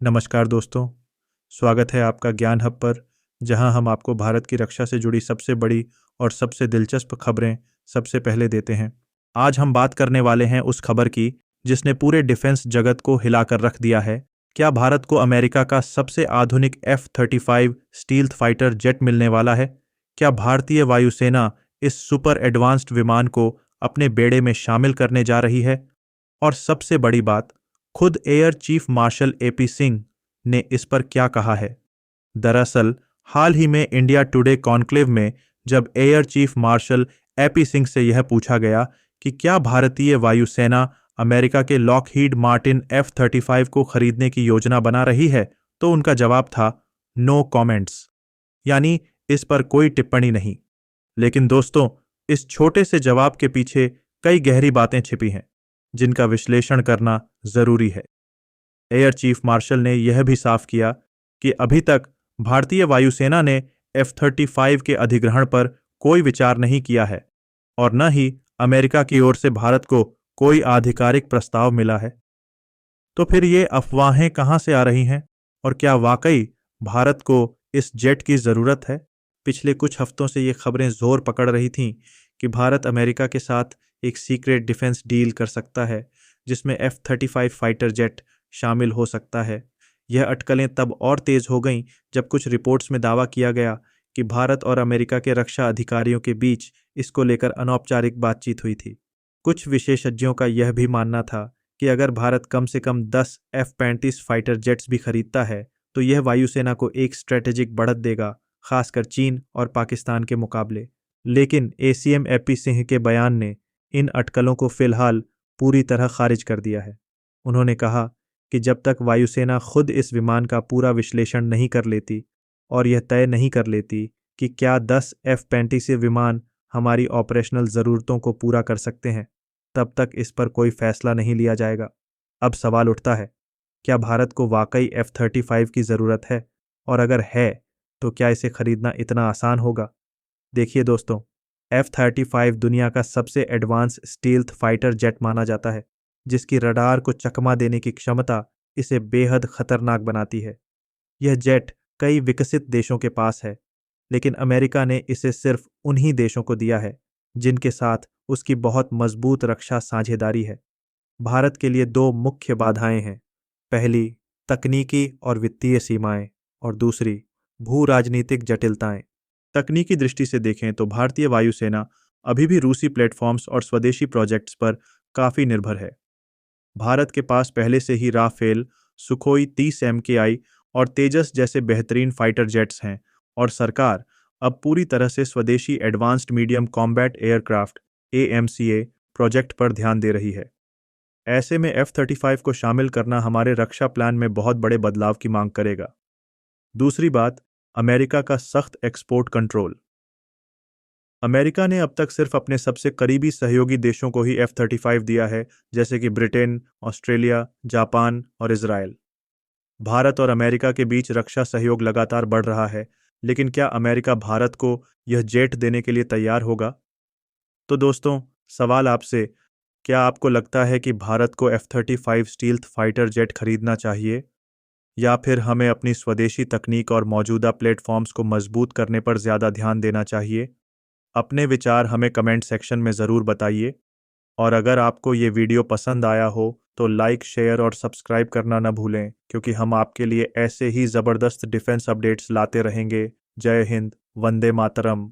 नमस्कार दोस्तों, स्वागत है आपका ज्ञान हब पर, जहां हम आपको भारत की रक्षा से जुड़ी सबसे बड़ी और सबसे दिलचस्प खबरें सबसे पहले देते हैं। आज हम बात करने वाले हैं उस खबर की जिसने पूरे डिफेंस जगत को हिलाकर रख दिया है। क्या भारत को अमेरिका का सबसे आधुनिक F-35 स्टील्थ फाइटर जेट मिलने वाला है? क्या भारतीय वायुसेना इस सुपर एडवांस्ड विमान को अपने बेड़े में शामिल करने जा रही है? और सबसे बड़ी बात, खुद air chief marshal AP Singh ने इस पर क्या कहा है? दरअसल हाल ही में इंडिया टुडे कॉन्क्लेव में जब air chief marshal AP Singh से यह पूछा गया कि क्या भारतीय वायुसेना अमेरिका के लॉकहीड मार्टिन F-35 को खरीदने की योजना बना रही है, तो उनका जवाब था नो कमेंट्स, यानी इस पर कोई टिप्पणी नहीं। लेकिन दोस्तों, इस छोटे से जवाब के पीछे कई गहरी बातें छिपी हैं जिनका विश्लेषण करना जरूरी है। एयर चीफ मार्शल ने यह भी साफ किया कि अभी तक भारतीय वायुसेना ने F-35 के अधिग्रहण पर कोई विचार नहीं किया है और न ही अमेरिका की ओर से भारत को कोई आधिकारिक प्रस्ताव मिला है। तो फिर ये अफवाहें कहां से आ रही हैं और क्या वाकई भारत को इस जेट की जरूरत है? पिछले कुछ हफ्तों से ये खबरें जोर पकड़ रही थीं कि भारत अमेरिका के साथ एक सीक्रेट डिफेंस डील कर सकता है जिसमें F-35 फाइटर जेट शामिल हो सकता है। यह अटकलें तब और तेज हो गईं जब कुछ रिपोर्ट्स में दावा किया गया कि भारत और अमेरिका के रक्षा अधिकारियों के बीच इसको लेकर अनौपचारिक बातचीत हुई थी। कुछ विशेषज्ञों का यह भी मानना था कि अगर भारत कम से कम 10 F-35 फाइटर जेट्स भी खरीदता है तो यह वायुसेना को एक स्ट्रेटेजिक बढ़त देगा, खासकर चीन और पाकिस्तान के मुकाबले। लेकिन ACM एपी सिंह के बयान ने इन अटकलों को फिलहाल पूरी तरह खारिज कर दिया है। उन्होंने कहा कि जब तक वायुसेना खुद इस विमान का पूरा विश्लेषण नहीं कर लेती और यह तय नहीं कर लेती कि क्या 10 F-35 विमान हमारी ऑपरेशनल ज़रूरतों को पूरा कर सकते हैं, तब तक इस पर कोई फैसला नहीं लिया जाएगा। अब सवाल उठता है, क्या भारत को वाकई F-35 की ज़रूरत है? और अगर है, तो क्या इसे खरीदना इतना आसान होगा? देखिए दोस्तों, F-35 दुनिया का सबसे एडवांस स्टील्थ फाइटर जेट माना जाता है, जिसकी रडार को चकमा देने की क्षमता इसे बेहद खतरनाक बनाती है। यह जेट कई विकसित देशों के पास है, लेकिन अमेरिका ने इसे सिर्फ उन्हीं देशों को दिया है जिनके साथ उसकी बहुत मजबूत रक्षा साझेदारी है। भारत के लिए दो मुख्य बाधाएं हैं। पहली, तकनीकी और वित्तीय सीमाएं, और दूसरी, भू राजनीतिक जटिलताएं। तकनीकी दृष्टि से देखें तो भारतीय वायुसेना अभी भी रूसी प्लेटफॉर्म्स और स्वदेशी प्रोजेक्ट्स पर काफ़ी निर्भर है। भारत के पास पहले से ही राफेल, सुखोई 30 MKI और तेजस जैसे बेहतरीन फाइटर जेट्स हैं और सरकार अब पूरी तरह से स्वदेशी advanced medium combat aircraft AMCA project पर ध्यान दे रही है। ऐसे में F-35 को शामिल करना हमारे रक्षा प्लान में बहुत बड़े बदलाव की मांग करेगा। दूसरी बात, अमेरिका का सख्त एक्सपोर्ट कंट्रोल। अमेरिका ने अब तक सिर्फ अपने सबसे करीबी सहयोगी देशों को ही F-35 दिया है, जैसे कि ब्रिटेन, ऑस्ट्रेलिया, जापान और इजराइल। भारत और अमेरिका के बीच रक्षा सहयोग लगातार बढ़ रहा है, लेकिन क्या अमेरिका भारत को यह जेट देने के लिए तैयार होगा? तो दोस्तों, सवाल आपसे, क्या आपको लगता है कि भारत को F-35 स्टील्थ फाइटर जेट खरीदना चाहिए, या फिर हमें अपनी स्वदेशी तकनीक और मौजूदा प्लेटफॉर्म्स को मजबूत करने पर ज़्यादा ध्यान देना चाहिए? अपने विचार हमें कमेंट सेक्शन में ज़रूर बताइए। और अगर आपको ये वीडियो पसंद आया हो तो लाइक, शेयर और सब्सक्राइब करना न भूलें, क्योंकि हम आपके लिए ऐसे ही ज़बरदस्त डिफेंस अपडेट्स लाते रहेंगे। जय हिंद, वंदे मातरम।